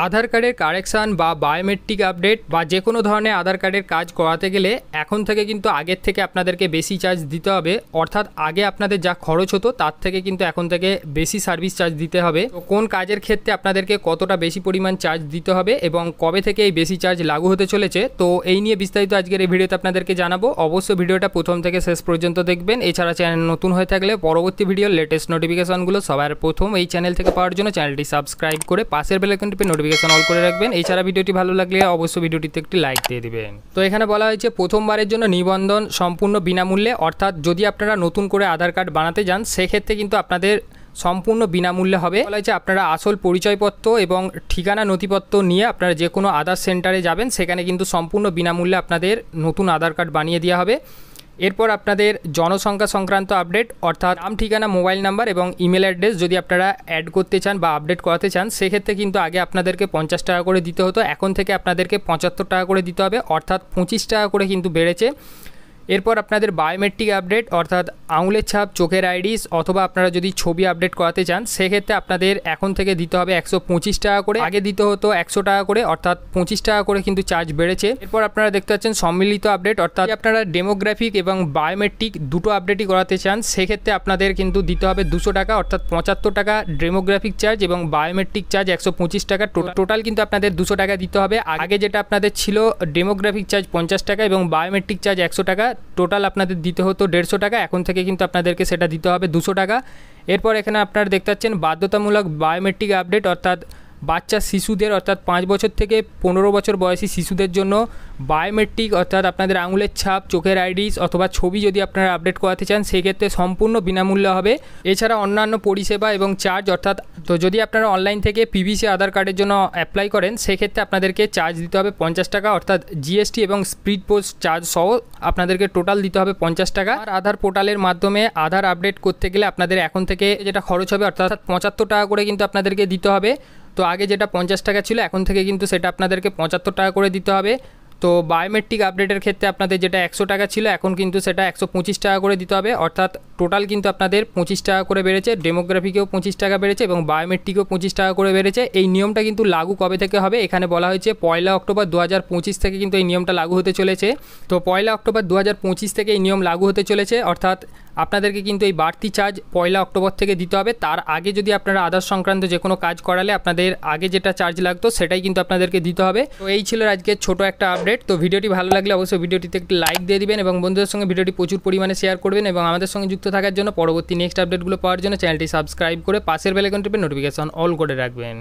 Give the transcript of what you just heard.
আধার কার্ডের কারেকশান বা biometric update বা যে কোনো ধরনের আধার কার্ডের কাজ করাতে গেলে এখন থেকে কিন্তু আগের থেকে আপনাদেরকে বেশি চার্জ দিতে হবে। অর্থাৎ আগে আপনাদের যা খরচ হতো তার থেকে কিন্তু এখন থেকে বেশি সার্ভিস চার্জ দিতে হবে। তো কোন কাজের ক্ষেত্রে আপনাদেরকে কতটা বেশি পরিমাণ চার্জ দিতে হবে এবং কবে থেকে এই বেশি চার্জ লাগু হতে চলেছে, তো এই নিয়ে বিস্তারিত আজকের এই ভিডিওতে আপনাদেরকে জানাবো। অবশ্যই ভিডিওটা প্রথম থেকে শেষ পর্যন্ত দেখবেন। এছাড়া চ্যানেল নতুন হয়ে থাকলে পরবর্তী ভিডিওর লেটেস্ট নোটিফিকেশনগুলো সবার প্রথম এই চ্যানেল থেকে পাওয়ার জন্য চ্যানেলটি সাবস্ক্রাইব করে পাশের বেল আইকনটি নোটিফিকেশন অল করে রাখবেন। এছাড়া ভিডিওটি ভালো লাগলে অবশ্যই ভিডিওটিতে একটি লাইক দিয়ে দিবেন। তো এখানে বলা হয়েছে প্রথমবারের জন্য নিবন্ধন সম্পূর্ণ বিনামূল্যে। অর্থাৎ যদি আপনারা নতুন করে আধার কার্ড বানাতে যান সেক্ষেত্রে কিন্তু আপনাদের সম্পূর্ণ বিনামূল্যে হবে। বলা হয়েছে আপনারা আসল পরিচয়পত্র এবং ঠিকানা নথিপত্র নিয়ে আপনারা যে কোনো আধার সেন্টারে যাবেন, সেখানে কিন্তু সম্পূর্ণ বিনামূল্যে আপনাদের নতুন আধার কার্ড বানিয়ে দেওয়া হবে। এরপর আপনাদের জনসংখ্যা সংক্রান্ত আপডেট, অর্থাৎ নাম, ঠিকানা, মোবাইল নাম্বার এবং ইমেল অ্যাড্রেস যদি আপনারা অ্যাড করতে চান বা আপডেট করাতে চান, সেক্ষেত্রে কিন্তু আগে আপনাদেরকে 50 টাকা করে দিতে হতো, এখন থেকে আপনাদেরকে 75 টাকা করে দিতে হবে, অর্থাৎ 25 টাকা করে কিন্তু বেড়েছে। এরপর আপনাদের বায়োমেট্রিক আপডেট, অর্থাৎ আঙুলের ছাপ, চোখের আইরিস অথবা আপনারা যদি ছবি আপডেট করাতে চান, সেক্ষেত্রে আপনাদের এখন থেকে দিতে হবে 125 টাকা করে। আগে দিতে হতো 100 টাকা করে, অর্থাৎ 25 টাকা করে কিন্তু চার্জ বেড়েছে। এরপর আপনারা দেখতে পাচ্ছেন সম্মিলিত আপডেট, অর্থাৎ আপনারা ডেমোগ্রাফিক এবং বায়োমেট্রিক দুটো আপডেটই করাতে চান, সেক্ষেত্রে আপনাদের কিন্তু দিতে হবে 200 টাকা, অর্থাৎ 75 টাকা ডেমোগ্রাফিক চার্জ এবং বায়োমেট্রিক চার্জ 125 টাকা। টোটাল কিন্তু আপনাদের 200 টাকা দিতে হবে। আগে যেটা আপনাদের ছিল ডেমোগ্রাফিক চার্জ 50 টাকা এবং বায়োমেট্রিক চার্জ 100 টাকা, টোটাল আপনাদের দিতে হতো 150 টাকা, এখন থেকে কিন্তু আপনাদেরকে সেটা দিতে হবে 200 টাকা। এরপর এখানে আপনারা দেখতে পাচ্ছেন বাধ্যতামূলক বায়োমেট্রিক আপডেট, অর্থাৎ বাচ্চা শিশুদের, অর্থাৎ 5 বছর থেকে 15 বছর বয়সী শিশুদের জন্য বায়োমেট্রিক, অর্থাৎ আপনাদের আঙুলের ছাপ, চোখের আইরিস অথবা ছবি যদি আপনারা আপডেট করাতে চান, সেক্ষেত্রে সম্পূর্ণ বিনামূল্যে হবে। এছাড়া অন্যান্য পরিষেবা এবং চার্জ, অর্থাৎ তো যদি আপনারা অনলাইন থেকে পিভিসি আধার কার্ডের জন্য অ্যাপ্লাই করেন, সেক্ষেত্রে আপনাদেরকে চার্জ দিতে হবে 50 টাকা, অর্থাৎ জিএসটি এবং স্পিড পোস্ট চার্জ সহ আপনাদেরকে টোটাল দিতে হবে 50 টাকা। আর আধার পোর্টালের মাধ্যমে আধার আপডেট করতে গেলে আপনাদের এখন থেকে যেটা খরচ হবে, অর্থাৎ 75 টাকা করে কিন্তু আপনাদেরকে দিতে হবে। তো আগে যেটা 50 টাকা ছিল, এখন থেকে কিন্তু সেটা আপনাদেরকে 75 টাকা করে দিতে হবে। তো বায়োমেট্রিক আপডেটের ক্ষেত্রে আপনাদের যেটা 100 টাকা ছিল, এখন কিন্তু সেটা 125 টাকা করে দিতে হবে, অর্থাৎ টোটাল কিন্তু আপনাদের 25 টাকা করে বেড়েছে। ডেমোগ্রাফিকেও 25 টাকা বেড়েছে এবং বায়োমেট্রিকেও 25 টাকা করে বেড়েছে। এই নিয়মটা কিন্তু লাগু কবে থেকে হবে, এখানে বলা হয়েছে 1 অক্টোবর 2025 থেকে কিন্তু এই নিয়মটা লাগু হতে চলেছে। তো 1 অক্টোবর 2025 থেকে এই নিয়ম লাগু হতে চলেছে, অর্থাৎ আপনাদেরকে কিন্তু এই বাড়তি চার্জ 1 অক্টোবর থেকে দিতে হবে। তার আগে যদি আপনারা আধার সংক্রান্ত যে কোনো কাজ করালে আপনাদের আগে যেটা চার্জ লাগতো সেটাই কিন্তু আপনাদেরকে দিতে হবে। তো এই ছিল আজকের ছোট একটা আপডেট। তো ভিডিওটি ভালো লাগলে অবশ্যই ভিডিওটিতে একটি লাইক দিয়ে দিবেন এবং বন্ধুদের সঙ্গে ভিডিওটি প্রচুর পরিমাণে শেয়ার করবেন এবং আমাদের সঙ্গে যুক্ত থাকার জন্য পরবর্তী নেক্সট আপডেটগুলো পাওয়ার জন্য চ্যানেলটি সাবস্ক্রাইব করে পাশের বেল আইকনটি নোটিফিকেশন অল করে রাখবেন।